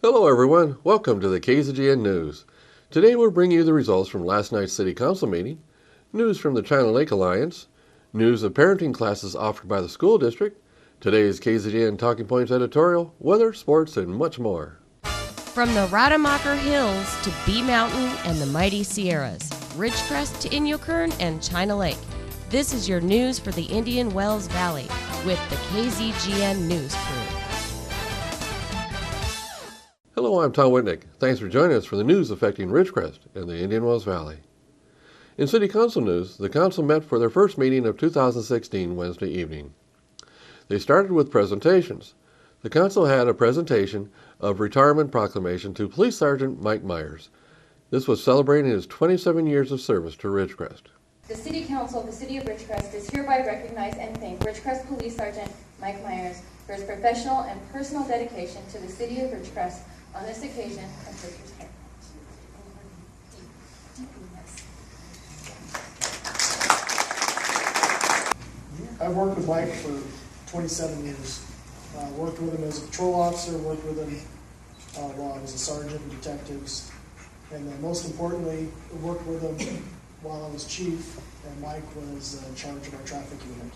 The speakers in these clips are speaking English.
Hello everyone, welcome to the KZGN News. Today we'll bring you the results from last night's City Council meeting, news from the China Lake Alliance, news of parenting classes offered by the school district, today's KZGN Talking Points editorial, weather, sports, and much more. From the Rademacher Hills to Bee Mountain and the mighty Sierras, Ridgecrest to Inyokern and China Lake, this is your news for the Indian Wells Valley with the KZGN News Crew. Hello, I'm Tom Whitnick. Thanks for joining us for the news affecting Ridgecrest and the Indian Wells Valley. In City Council news, the Council met for their first meeting of 2016 Wednesday evening. They started with presentations. The Council had a presentation of retirement proclamation to Police Sergeant Mike Myers. This was celebrating his 27 years of service to Ridgecrest. The City Council of the City of Ridgecrest does hereby recognize and thank Ridgecrest Police Sergeant Mike Myers for his professional and personal dedication to the City of Ridgecrest on this occasion of his retirement. I've worked with Mike for 27 years. Worked with him as a patrol officer, worked with him while I was a sergeant and detectives, and then most importantly, worked with him while I was chief and Mike was in charge of our traffic unit.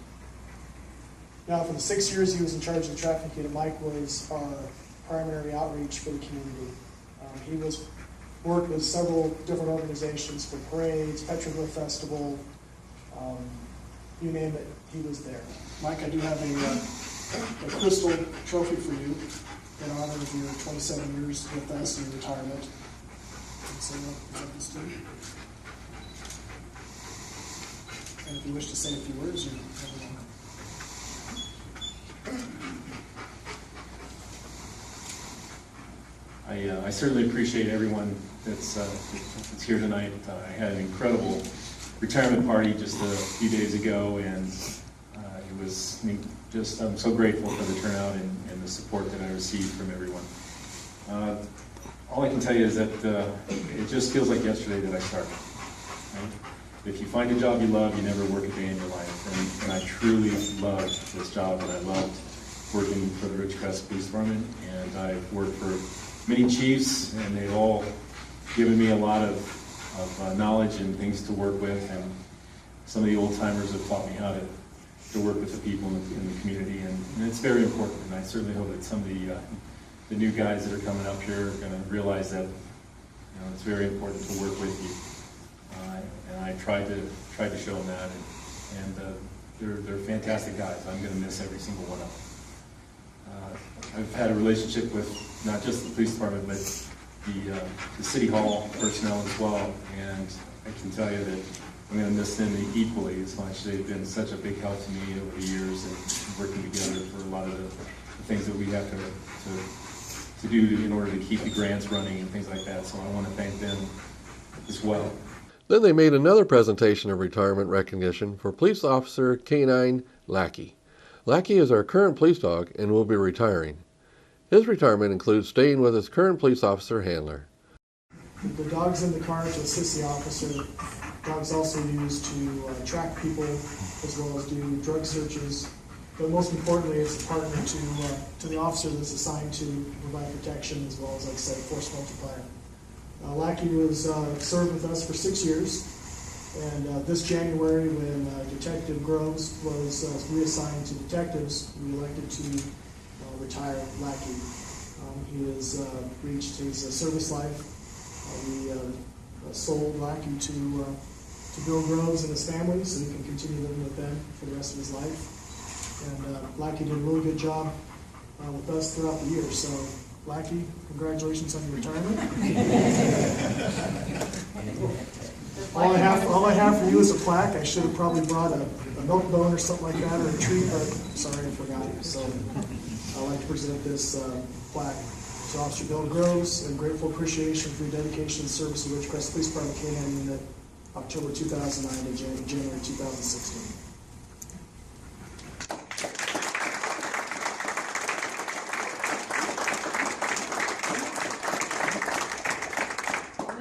Now, for the 6 years he was in charge of the traffic unit, Mike was our primary outreach for the community. He worked with several different organizations for parades, Petroglyph Festival, you name it, he was there. Mike, I do have a crystal trophy for you in honor of your 27 years with us and your retirement. And if you wish to say a few words, you have a moment. I certainly appreciate everyone that's here tonight. I had an incredible retirement party just a few days ago, and it was I'm so grateful for the turnout and the support that I received from everyone. All I can tell you is that it just feels like yesterday that I started. Right? If you find a job you love, you never work a day in your life, and I truly loved this job, and I loved working for the Ridgecrest Police Department, and I've worked for many chiefs, and they've all given me a lot of knowledge and things to work with, and some of the old timers have taught me how to work with the people in the community, and it's very important. And I certainly hope that some of the new guys that are coming up here are going to realize that it's very important to work with you. And I tried to show them that, and they're fantastic guys. I'm going to miss every single one of them. I've had a relationship with not just the police department, but the city hall personnel as well, and I can tell you that I'm going to miss them equally as much. They've been such a big help to me over the years, and working together for a lot of the things that we have to do in order to keep the grants running and things like that. So I want to thank them as well. Then they made another presentation of retirement recognition for Police Officer K9 Lackey. Lackey is our current police dog and will be retiring. His retirement includes staying with his current police officer handler. The dog's in the car to assist the officer. Dog's also used to track people as well as do drug searches. But most importantly, it's a partner to the officer that's assigned to provide protection as well as, like I said, force multiplier. Lackey was served with us for 6 years, and this January, when Detective Groves was reassigned to detectives, we elected to retire Lackey. He has reached his service life. We sold Lackey to Bill Groves and his family so he can continue living with them for the rest of his life. And Lackey did a really good job with us throughout the year. So, Lackey, congratulations on your retirement. all I have for you is a plaque. I should have probably brought a milk bone or something like that, or a treat, but sorry, I forgot. So I'd like to present this plaque to Officer Bill Groves and grateful appreciation for your dedication and service to Ridgecrest Police Department K9 Unit, October 2009 to January 2016.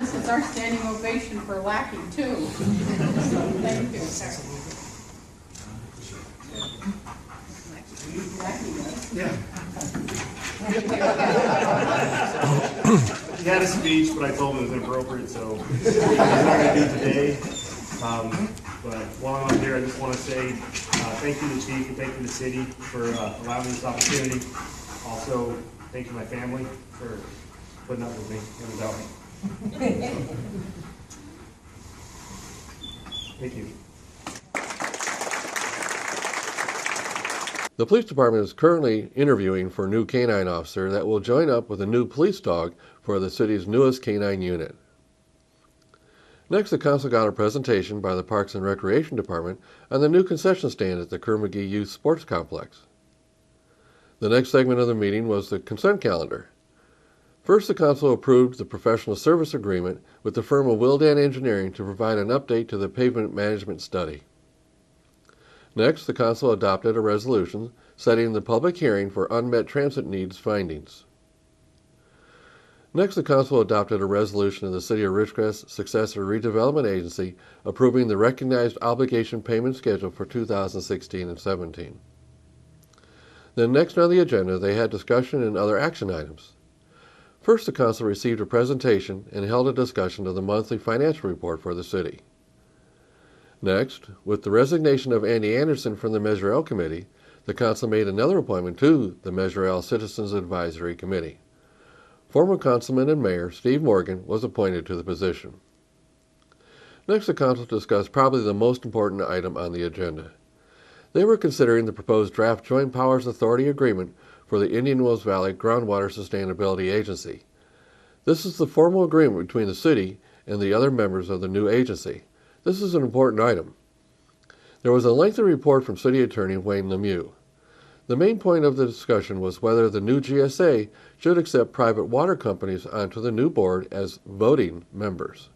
This is our standing ovation for Lackey, too. So, thank you, sir. Lackey does. Yeah. a speech, but I told him it was inappropriate, so he's not going to do it today. But while I'm here, I just want to say thank you to the chief and thank you to the city for allowing me this opportunity. Also, thank you to my family for putting up with me and without me. Thank you. The police department is currently interviewing for a new canine officer that will join up with a new police dog for the city's newest canine unit. Next, the council got a presentation by the Parks and Recreation Department on the new concession stand at the Kerr-McGee Youth Sports Complex. The next segment of the meeting was the consent calendar. First, the council approved the professional service agreement with the firm of Wildan Engineering to provide an update to the pavement management study. Next, the council adopted a resolution setting the public hearing for unmet transit needs findings. Next, the council adopted a resolution of the City of Ridgecrest Successor Redevelopment Agency approving the recognized obligation payment schedule for 2016 and 17. Then next on the agenda, they had discussion and other action items. First, the council received a presentation and held a discussion of the monthly financial report for the city. Next, with the resignation of Andy Anderson from the Measure L Committee, the council made another appointment to the Measure L Citizens Advisory Committee. Former Councilman and Mayor Steve Morgan was appointed to the position. Next, the council discussed probably the most important item on the agenda. They were considering the proposed draft Joint Powers Authority Agreement for the Indian Wells Valley Groundwater Sustainability Agency. This is the formal agreement between the city and the other members of the new agency. This is an important item. There was a lengthy report from City Attorney Wayne Lemieux. The main point of the discussion was whether the new GSA should accept private water companies onto the new board as voting members.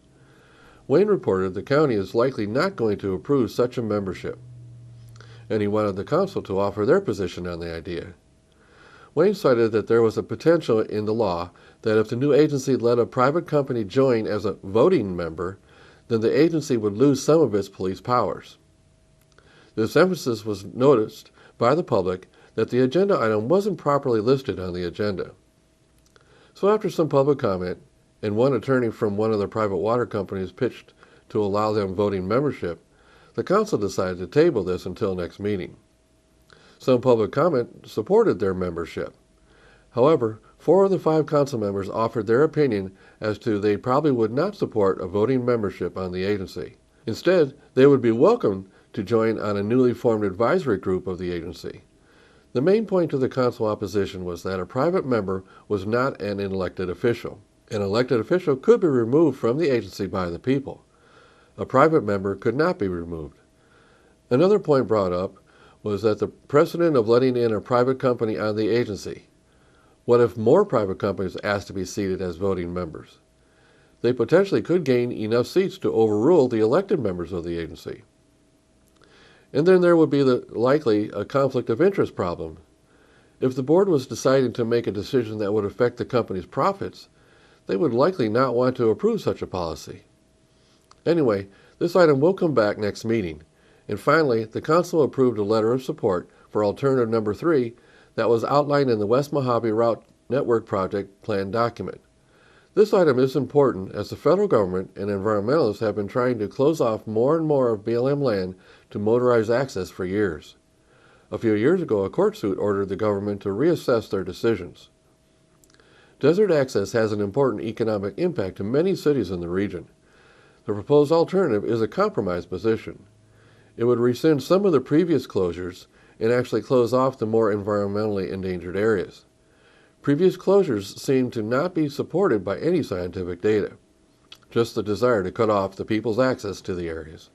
Wayne reported the county is likely not going to approve such a membership, and he wanted the council to offer their position on the idea. Wayne cited that there was a potential in the law that if the new agency let a private company join as a voting member, then the agency would lose some of its police powers. This emphasis was noticed by the public that the agenda item wasn't properly listed on the agenda. So after some public comment, and one attorney from one of the private water companies pitched to allow them voting membership, the council decided to table this until next meeting. Some public comment supported their membership. However, 4 of the 5 council members offered their opinion as to they probably would not support a voting membership on the agency. Instead, they would be welcome to join on a newly formed advisory group of the agency. The main point of the council opposition was that a private member was not an elected official. An elected official could be removed from the agency by the people. A private member could not be removed. Another point brought up was that the precedent of letting in a private company on the agency. What if more private companies asked to be seated as voting members? They potentially could gain enough seats to overrule the elected members of the agency. And then there would be likely a conflict of interest problem. If the board was deciding to make a decision that would affect the company's profits, they would likely not want to approve such a policy. Anyway, this item will come back next meeting. And finally, the council approved a letter of support for alternative number 3 that was outlined in the West Mojave Route Network Project Plan document. This item is important as the federal government and environmentalists have been trying to close off more and more of BLM land to motorized access for years. A few years ago, a court suit ordered the government to reassess their decisions. Desert access has an important economic impact to many cities in the region. The proposed alternative is a compromise position. It would rescind some of the previous closures and actually close off the more environmentally endangered areas. Previous closures seem to not be supported by any scientific data, just the desire to cut off the people's access to the areas.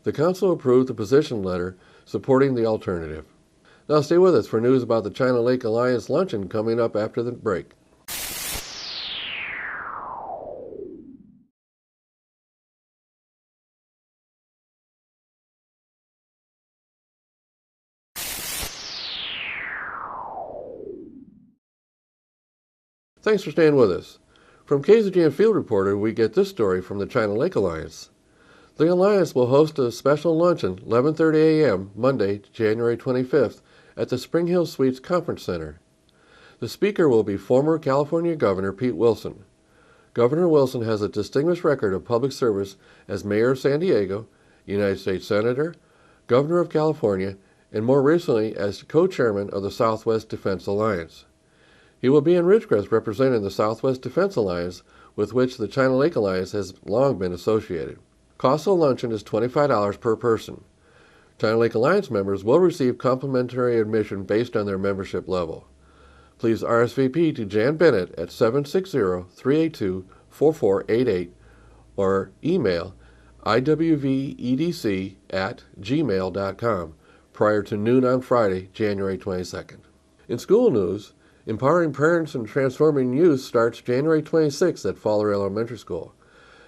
The council approved the position letter supporting the alternative. Now stay with us for news about the China Lake Alliance Luncheon coming up after the break. Thanks for staying with us. From KZGN Field Reporter, we get this story from the China Lake Alliance. The Alliance will host a special luncheon 11:30 a.m. Monday, January 25th at the Spring Hill Suites Conference Center. The speaker will be former California Governor Pete Wilson. Governor Wilson has a distinguished record of public service as mayor of San Diego, United States Senator, governor of California, and more recently as co-chairman of the Southwest Defense Alliance. He will be in Ridgecrest representing the Southwest Defense Alliance, with which the China Lake Alliance has long been associated. Cost of luncheon is $25 per person. China Lake Alliance members will receive complimentary admission based on their membership level. Please RSVP to Jan Bennett at 760-382-4488 or email iwvedc@gmail.com prior to noon on Friday, January 22nd. In school news, Empowering Parents and Transforming Youth starts January 26th at Fowler Elementary School.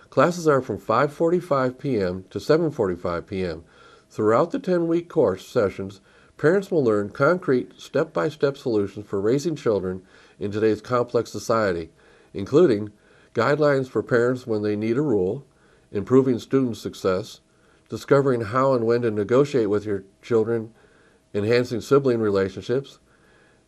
Classes are from 5:45 p.m. to 7:45 p.m. Throughout the 10-week course sessions, parents will learn concrete, step-by-step solutions for raising children in today's complex society, including guidelines for parents when they need a rule, improving student success, discovering how and when to negotiate with your children, enhancing sibling relationships,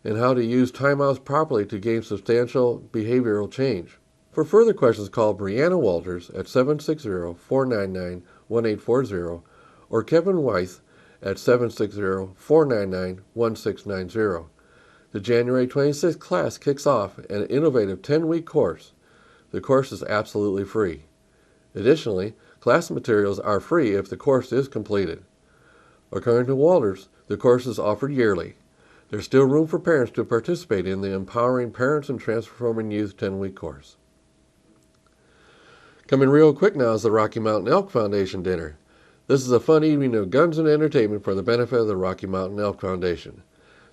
and how to use timeouts properly to gain substantial behavioral change. For further questions, call Brianna Walters at 760-499-1840 or Kevin Wythe at 760-499-1690. The January 26th class kicks off an innovative 10-week course. The course is absolutely free. Additionally, class materials are free if the course is completed. According to Walters, the course is offered yearly. There's still room for parents to participate in the Empowering Parents and Transforming Youth 10-week course. Coming real quick now is the Rocky Mountain Elk Foundation dinner. This is a fun evening of guns and entertainment for the benefit of the Rocky Mountain Elk Foundation.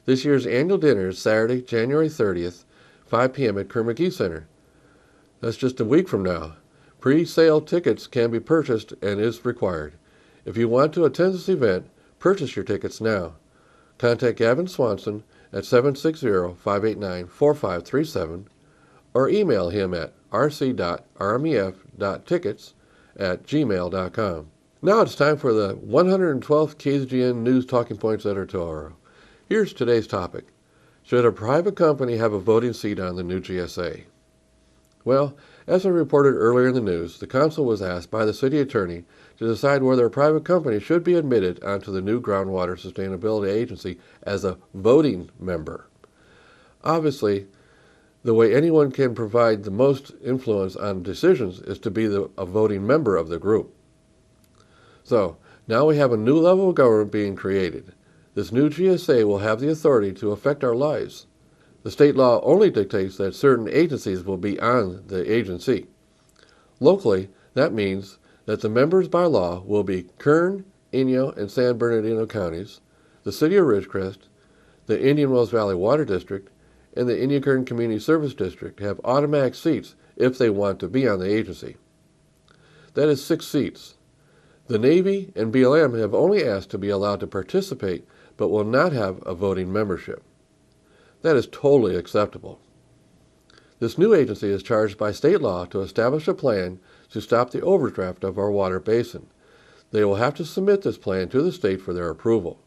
This year's annual dinner is Saturday, January 30th, 5 p.m. at Kerr-McGee Center. That's just a week from now. Pre-sale tickets can be purchased and is required. If you want to attend this event, purchase your tickets now. Contact Gavin Swanson at 760-589-4537 or email him at rc.rmef.tickets@gmail.com. Now it's time for the 112th KZGN News Talking Points editorial. Here's today's topic. Should a private company have a voting seat on the new GSA? Well, as I reported earlier in the news, the council was asked by the city attorney to decide whether a private company should be admitted onto the new Groundwater Sustainability Agency as a voting member. Obviously, the way anyone can provide the most influence on decisions is to be a voting member of the group. So, now we have a new level of government being created. This new GSA will have the authority to affect our lives. The state law only dictates that certain agencies will be on the agency. Locally, that means that the members by law will be Kern, Inyo, and San Bernardino counties, the city of Ridgecrest, the Indian Wells Valley Water District, and the Inyo-Kern Community Service District have automatic seats if they want to be on the agency. That is 6 seats. The Navy and BLM have only asked to be allowed to participate but will not have a voting membership. That is totally acceptable. This new agency is charged by state law to establish a plan to stop the overdraft of our water basin. They will have to submit this plan to the state for their approval.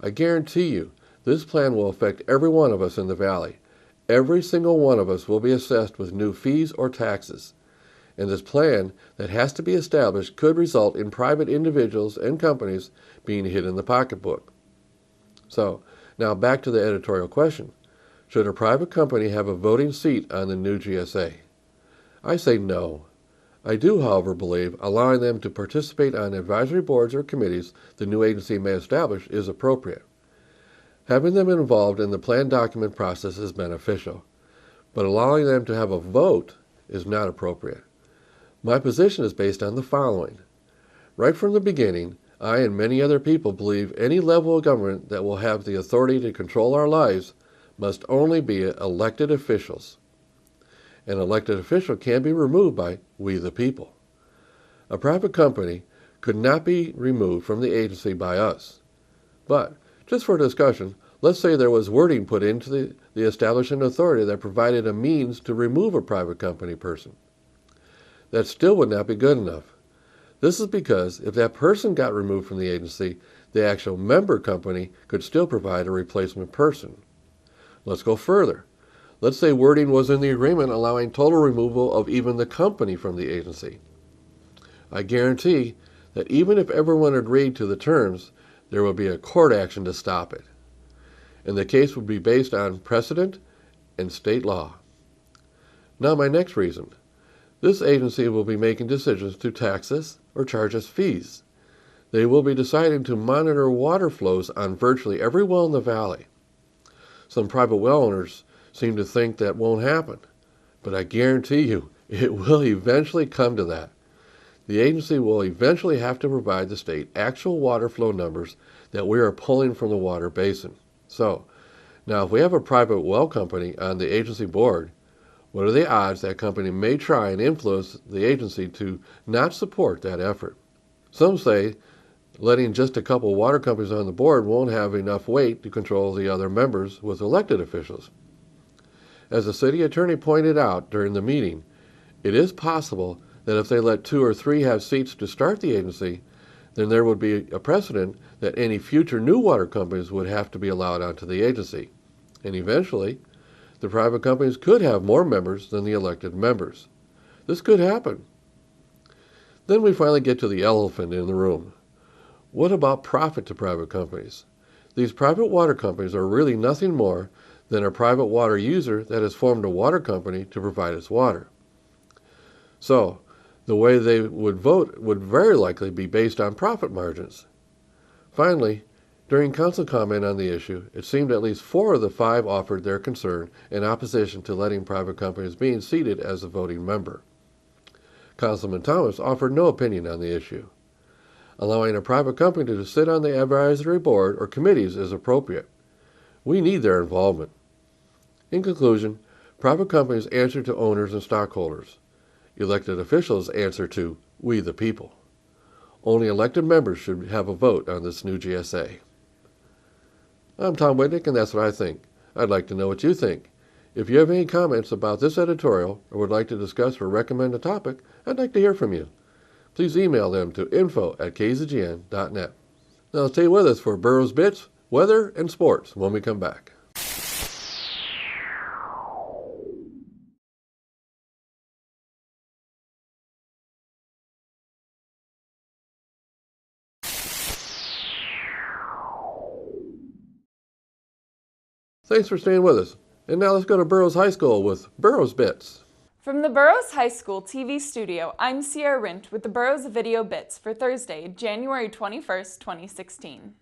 I guarantee you, this plan will affect every one of us in the valley. Every single one of us will be assessed with new fees or taxes. And this plan that has to be established could result in private individuals and companies being hit in the pocketbook. So, now back to the editorial question. Should a private company have a voting seat on the new GSA? I say no. I do, however, believe allowing them to participate on advisory boards or committees the new agency may establish is appropriate. Having them involved in the plan document process is beneficial, but allowing them to have a vote is not appropriate. My position is based on the following. Right from the beginning, I and many other people believe any level of government that will have the authority to control our lives must only be elected officials. An elected official can be removed by we the people. A private company could not be removed from the agency by us. But, just for discussion, let's say there was wording put into the establishing authority that provided a means to remove a private company person. That still would not be good enough. This is because if that person got removed from the agency, the actual member company could still provide a replacement person. Let's go further. Let's say wording was in the agreement allowing total removal of even the company from the agency. I guarantee that even if everyone agreed to the terms, there would be a court action to stop it. And the case would be based on precedent and state law. Now my next reason. This agency will be making decisions to tax us or charge us fees. They will be deciding to monitor water flows on virtually every well in the valley. Some private well owners seem to think that won't happen, but I guarantee you it will eventually come to that. The agency will eventually have to provide the state actual water flow numbers that we are pulling from the water basin. So, now if we have a private well company on the agency board, what are the odds that company may try and influence the agency to not support that effort? Some say letting just a couple water companies on the board won't have enough weight to control the other members with elected officials. As the city attorney pointed out during the meeting, it is possible that if they let 2 or 3 have seats to start the agency, then there would be a precedent that any future new water companies would have to be allowed onto the agency. And eventually, the private companies could have more members than the elected members. This could happen. Then we finally get to the elephant in the room. What about profit to private companies? These private water companies are really nothing more than a private water user that has formed a water company to provide its water. So, the way they would vote would very likely be based on profit margins. Finally, during council comment on the issue, it seemed at least 4 of the 5 offered their concern in opposition to letting private companies being seated as a voting member. Councilman Thomas offered no opinion on the issue. Allowing a private company to sit on the advisory board or committees is appropriate. We need their involvement. In conclusion, private companies answer to owners and stockholders. Elected officials answer to we the people. Only elected members should have a vote on this new GSA. I'm Tom Whitnick, and that's what I think. I'd like to know what you think. If you have any comments about this editorial or would like to discuss or recommend a topic, I'd like to hear from you. Please email them to info@kzgn.net. Now stay with us for Burroughs Bits, weather, and sports when we come back. Thanks for staying with us. And now let's go to Burroughs High School with Burroughs Bits. From the Burroughs High School TV studio, I'm Sierra Rint with the Burroughs Video Bits for Thursday, January 21st, 2016.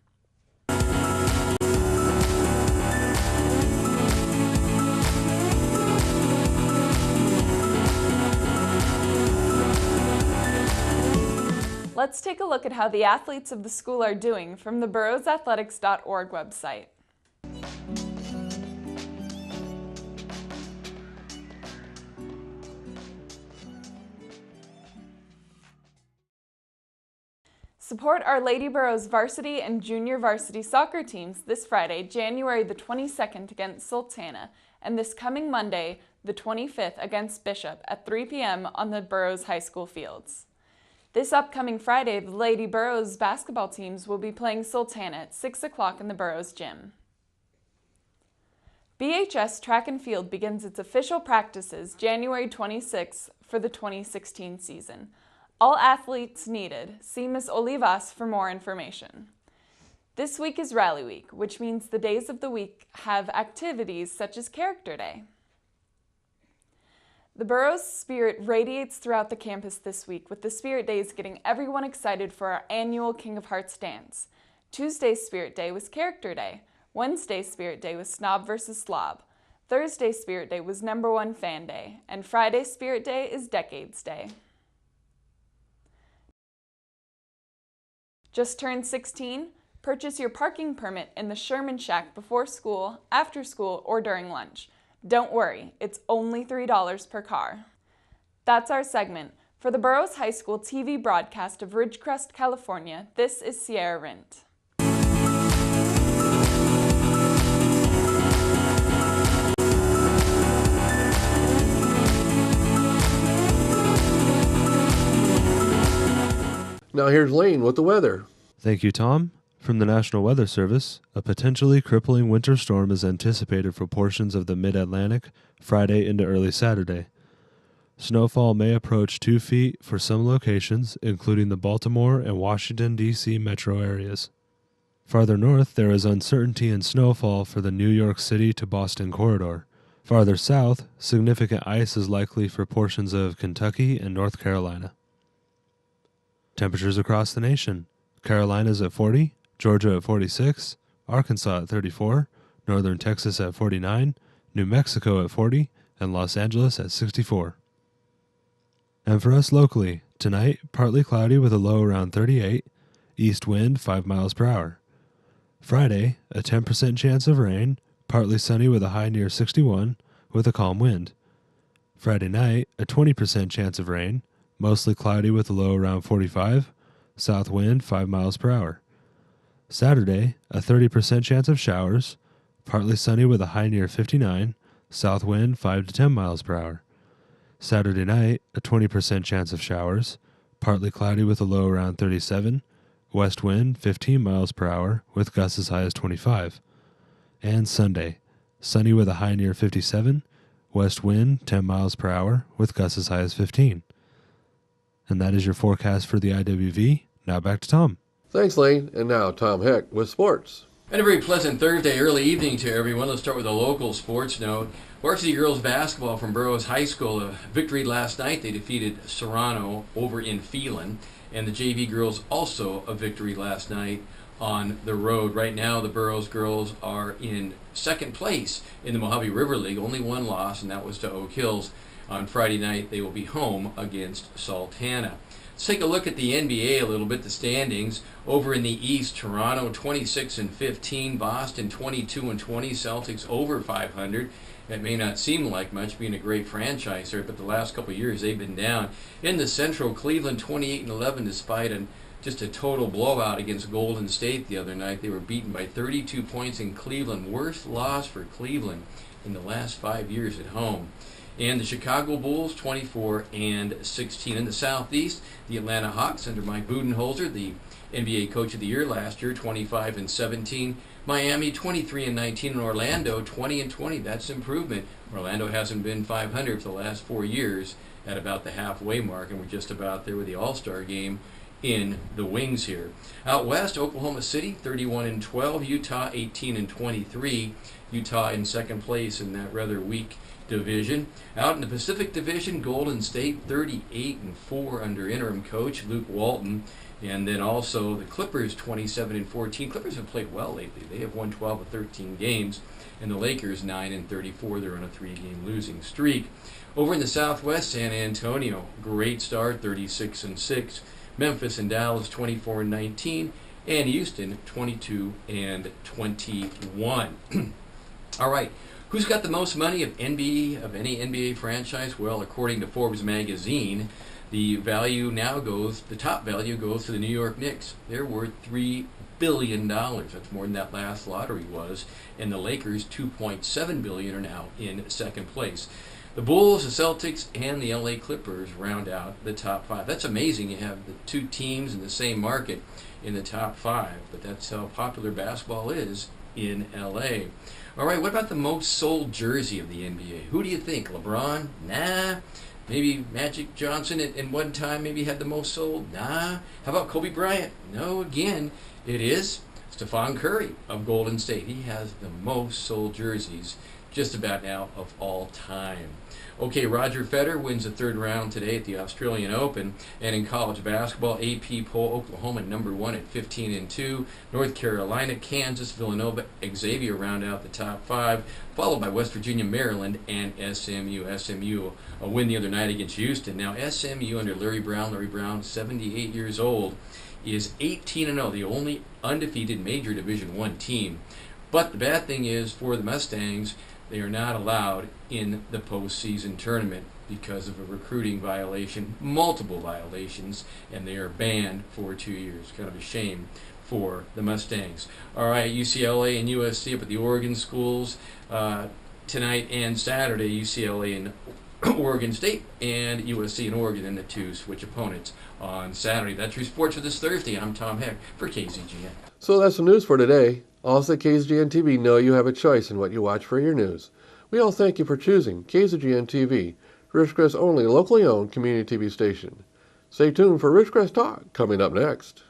Let's take a look at how the athletes of the school are doing from the burrowsathletics.org website. Support our Lady Burroughs varsity and junior varsity soccer teams this Friday, January the 22nd against Sultana, and this coming Monday, the 25th against Bishop at 3 p.m. on the Burroughs High School fields. This upcoming Friday, the Lady Burroughs basketball teams will be playing Sultana at 6 o'clock in the Burroughs gym. BHS Track and Field begins its official practices January 26th for the 2016 season. All athletes needed. See Ms. Olivas for more information. This week is Rally Week, which means the days of the week have activities such as Character Day. The Burroughs spirit radiates throughout the campus this week, with the Spirit Days getting everyone excited for our annual King of Hearts dance. Tuesday's Spirit Day was Character Day. Wednesday's Spirit Day was Snob vs. Slob. Thursday's Spirit Day was #1 Fan Day. And Friday's Spirit Day is Decades Day. Just turned 16? Purchase your parking permit in the Sherman Shack before school, after school, or during lunch. Don't worry, it's only $3 per car. That's our segment. For the Burroughs High School TV broadcast of Ridgecrest, California, this is Sierra Rint. Now here's Lane with the weather. Thank you, Tom. From the National Weather Service, a potentially crippling winter storm is anticipated for portions of the mid-Atlantic Friday into early Saturday. Snowfall may approach 2 feet for some locations, including the Baltimore and Washington, D.C. metro areas. Farther north, there is uncertainty in snowfall for the New York City to Boston corridor. Farther south, significant ice is likely for portions of Kentucky and North Carolina. Temperatures across the nation. Carolinas at 40, Georgia at 46, Arkansas at 34, northern Texas at 49, New Mexico at 40, and Los Angeles at 64. And for us locally, tonight, partly cloudy with a low around 38, east wind 5 miles per hour. Friday, a 10% chance of rain, partly sunny with a high near 61, with a calm wind. Friday night, a 20% chance of rain, mostly cloudy with a low around 45, south wind 5 miles per hour. Saturday, a 30% chance of showers, partly sunny with a high near 59, south wind 5 to 10 miles per hour. Saturday night, a 20% chance of showers, partly cloudy with a low around 37, west wind 15 miles per hour with gusts as high as 25. And Sunday, sunny with a high near 57, west wind 10 miles per hour with gusts as high as 15. And that is your forecast for the IWV. Now back to Tom. Thanks, Lane. And now Tom Heck with sports. And a very pleasant Thursday early evening to everyone. Let's start with a local sports note. Varsity girls basketball from Burroughs High School, a victory last night. They defeated Serrano over in Phelan. And the JV girls also a victory last night on the road. Right now, the Burroughs girls are in second place in the Mojave River League. Only one loss, and that was to Oak Hills. On Friday night, they will be home against Sultana. Let's take a look at the NBA a little bit, the standings. Over in the East, Toronto 26-15, Boston 22-20, Celtics over 500. That may not seem like much, being a great franchise here, but the last couple of years they've been down. In the Central, Cleveland 28-11, despite just a total blowout against Golden State the other night. They were beaten by 32 points in Cleveland. Worst loss for Cleveland in the last 5 years at home. And the Chicago Bulls, 24-16. In the Southeast, the Atlanta Hawks under Mike Budenholzer, the NBA Coach of the Year last year, 25-17. Miami, 23-19. And Orlando, 20-20. That's improvement. Orlando hasn't been 500 for the last 4 years at about the halfway mark, and we're just about there with the All-Star game in the wings here. Out west, Oklahoma City, 31-12. Utah, 18-23. Utah in second place in that rather weak division. Out in the Pacific Division, Golden State 38-4 under interim coach Luke Walton. And then also the Clippers 27-14. Clippers have played well lately. They have won 12 of 13 games. And the Lakers 9-34. They're on a 3-game losing streak. Over in the Southwest, San Antonio, great start, 36-6. Memphis and Dallas 24-19. And Houston 22-21. All right. Who's got the most money of any NBA franchise? Well, according to Forbes magazine, the top value goes to the New York Knicks. They're worth $3 billion. That's more than that last lottery was. And the Lakers, $2.7 billion, are now in second place. The Bulls, the Celtics, and the LA Clippers round out the top 5. That's amazing. You have the two teams in the same market in the top 5, but that's how popular basketball is in LA. All right, what about the most sold jersey of the NBA? Who do you think? LeBron? Nah. Maybe Magic Johnson at one time maybe had the most sold? Nah. How about Kobe Bryant? No, again, it is Stephon Curry of Golden State. He has the most sold jerseys just about now of all time. Okay, Roger Federer wins the third round today at the Australian Open. And in college basketball, AP poll, Oklahoma #1 at 15-2. North Carolina, Kansas, Villanova, Xavier round out the top 5, followed by West Virginia, Maryland, and SMU. SMU a win the other night against Houston. Now SMU under Larry Brown, 78 years old, is 18-0, the only undefeated major Division I team. But the bad thing is for the Mustangs, they are not allowed in the postseason tournament because of a recruiting violation, multiple violations, and they are banned for 2 years. Kind of a shame for the Mustangs. All right, UCLA and USC up at the Oregon schools tonight and Saturday. UCLA and Oregon State and USC and Oregon, and the two switch opponents on Saturday. That's your sports for this Thursday. I'm Tom Heck for KZGN. So that's the news for today. Also, KZGN-TV know you have a choice in what you watch for your news. We all thank you for choosing KZGN-TV, Ridgecrest's only locally owned community TV station. Stay tuned for Ridgecrest Talk coming up next.